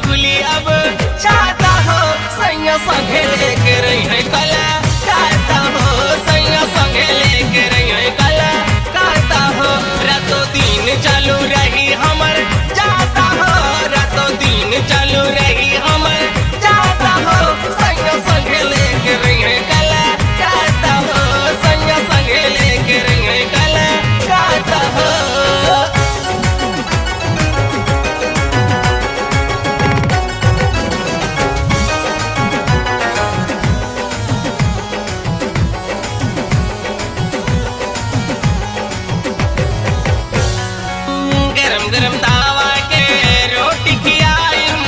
खुली अब चाहता हो सैया संगे लेके रही है कला कहता हो सैया संगे लेके रही है कला कहता हो रातों दिन चालू रही हमर जाता हो रातों दिन चालू रही हमर जाता हो सैया संगे लेके रही है कला कहता हो सैया संगे लेके रही है कला कहता हो। गरम दावा के रोटी खियाइम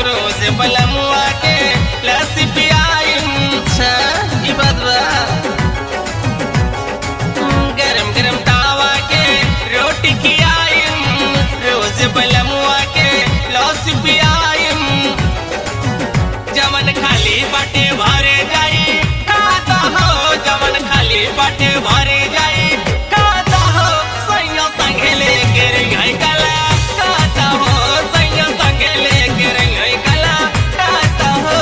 रोज बलमुआ के लस्सी पियाइम ई बात बा। गरम दावा के रोटी खियाइम रोज बलमुआ के लस्सी पियाइम जमन खाली बाटे भरे जाई खाता हो जमन खाली बाटे भरे जाई खाता हो सैया संगे लेके रही है कला कहता हो सैया संगे लेके रही है कला कहता हो।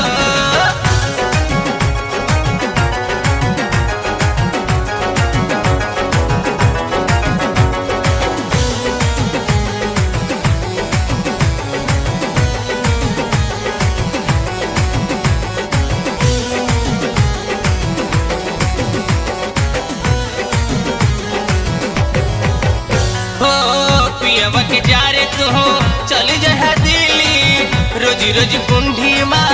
पियवा के जारे तू हो चल जा दिल्ली रोज रोज कुंडी माँ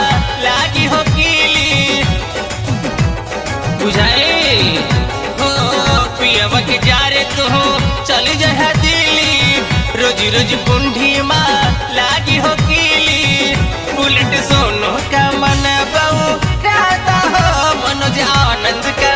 लागी हो कीली बुझाए हो पियवा के जारे तू हो चल जा दिल्ली रोज रोज कुंडी माँ लागी हो कीली बुलेट सोनो का मन बहु कहता हो मनोज आनंद का